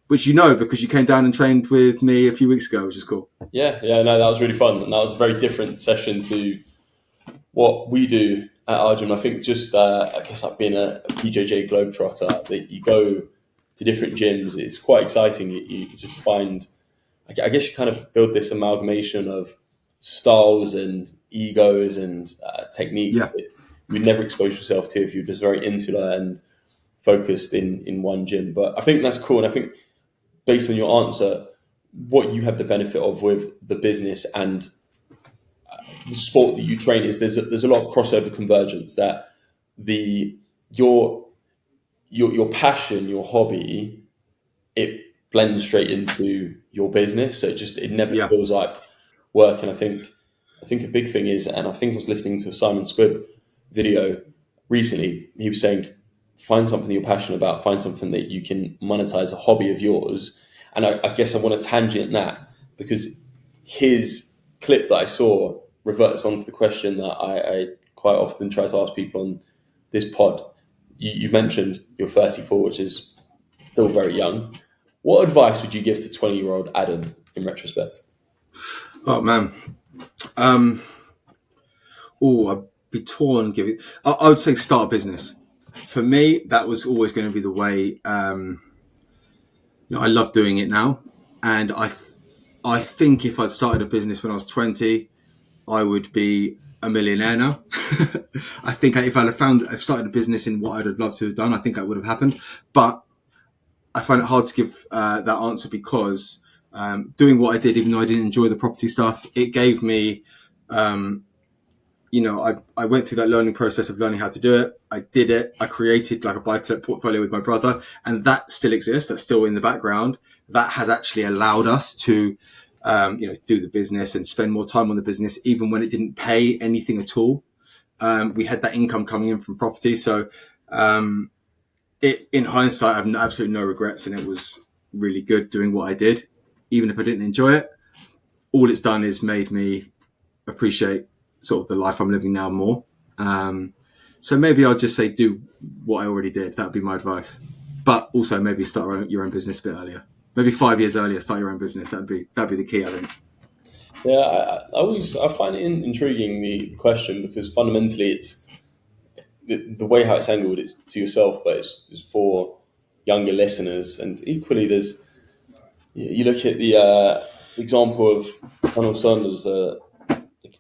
which because you came down and trained with me a few weeks ago, which is cool. Yeah, no, that was really fun, and that was a very different session to what we do at our gym. I think just I guess like being a BJJ globetrotter, that you go to different gyms is quite exciting. You just find, I guess you kind of build this amalgamation of styles and egos and techniques that you'd never expose yourself to if you're just very insular and focused in one gym. But I think that's cool. And I think based on your answer, what you have the benefit of with the business and the sport that you train is there's a lot of crossover convergence, that your passion, your hobby, it blends straight into your business. So it never feels like work. And I think a big thing is, and I think I was listening to a Simon Squibb video recently, he was saying, find something you're passionate about, find something that you can monetize, a hobby of yours. And I guess I want to tangent that, because his clip that I saw reverts onto the question that I quite often try to ask people on this pod. You've mentioned you're 34, which is still very young. What advice would you give to 20-year-old Adam in retrospect? Oh, man. I'd be torn. I would say start a business. For me, that was always going to be the way. I love doing it now. And I think if I'd started a business when I was 20, I would be a millionaire now. I think if I've started a business in what I'd have loved to have done, I think that would have happened. But I find it hard to give that answer, because doing what I did, even though I didn't enjoy the property stuff, it gave me I went through that learning process of learning how to do it. I did it. I created like a buy-to-let portfolio with my brother, and that still exists. That's still in the background. That has actually allowed us to, do the business and spend more time on the business, even when it didn't pay anything at all. We had that income coming in from property. So, in hindsight, I have absolutely no regrets, and it was really good doing what I did, even if I didn't enjoy it. All it's done is made me appreciate sort of the life I'm living now more. So maybe I'll just say do what I already did. That would be my advice. But also maybe start your own business a bit earlier. Maybe 5 years earlier, start your own business. That'd be the key, I think. Yeah, I find it intriguing, the question, because fundamentally it's the way how it's angled. It's to yourself, but it's for younger listeners. And equally, you look at the example of Colonel Sanders,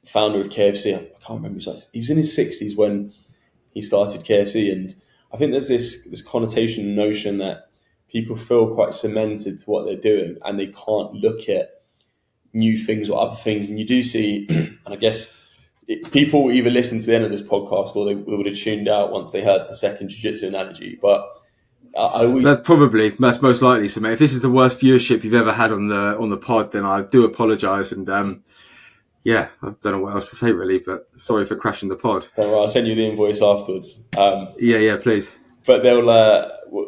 founder of KFC. I can't remember his size. He was in his 60s when he started KFC, and I think there's this connotation notion that people feel quite cemented to what they're doing, and they can't look at new things or other things. And you do see, and I guess people either listen to the end of this podcast or they would have tuned out once they heard the second jiu-jitsu analogy. But that's most likely. So, mate, if this is the worst viewership you've ever had on the pod, then I do apologise. And I don't know what else to say really, but sorry for crashing the pod. I'll send you the invoice afterwards. Yeah, please. But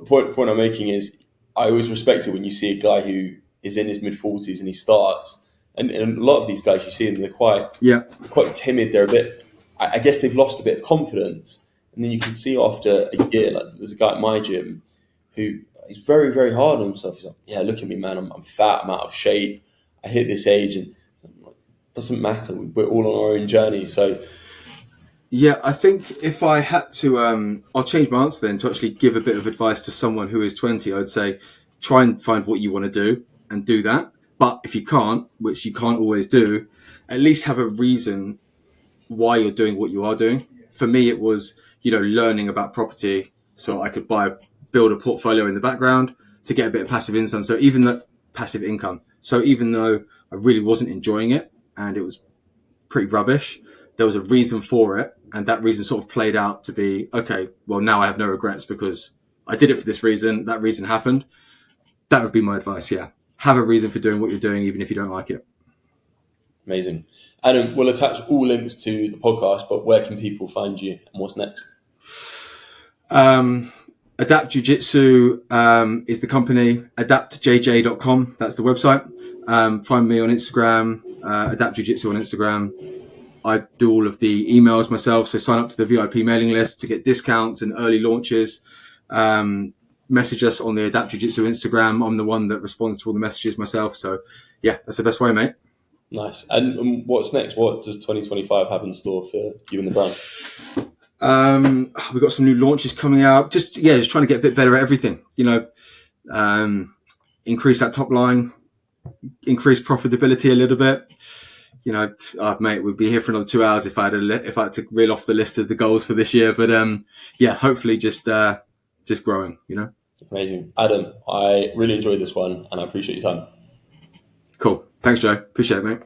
point I'm making is I always respect it when you see a guy who is in his mid-40s and he starts. And a lot of these guys, you see them, they're quite timid. They're a bit, I guess they've lost a bit of confidence. And then you can see after a year, like there's a guy at my gym who is very, very hard on himself. He's like, yeah, look at me, man. I'm fat. I'm out of shape. I hit this age, and it doesn't matter. We're all on our own journey. So, yeah, I think if I had to, I'll change my answer then to actually give a bit of advice to someone who is 20. I'd say try and find what you want to do and do that. But if you can't, which you can't always do, at least have a reason why you're doing what you are doing. For me, it was, learning about property so I could build a portfolio in the background to get a bit of passive income. So even though I really wasn't enjoying it and it was pretty rubbish, there was a reason for it. And that reason sort of played out to be, okay, well, now I have no regrets because I did it for this reason. That reason happened. That would be my advice. Yeah. Have a reason for doing what you're doing, even if you don't like it. Amazing. Adam, we'll attach all links to the podcast, but where can people find you and what's next? Adapt Jiu-Jitsu is the company. AdaptJJ.com. That's the website. Find me on Instagram. Adapt Jiu-Jitsu on Instagram. I do all of the emails myself, so sign up to the VIP mailing list to get discounts and early launches. Message us on the Adapt Jiu-Jitsu Instagram. I'm the one that responds to all the messages myself. So, yeah, that's the best way, mate. Nice. And what's next? What does 2025 have in store for you and the brand? We've got some new launches coming out. Just trying to get a bit better at everything. Increase that top line, increase profitability a little bit. Mate, we'd be here for another 2 hours if I had to reel off the list of the goals for this year. But hopefully just growing. Amazing, Adam. I really enjoyed this one, and I appreciate your time. Cool. Thanks, Joe. Appreciate it, mate.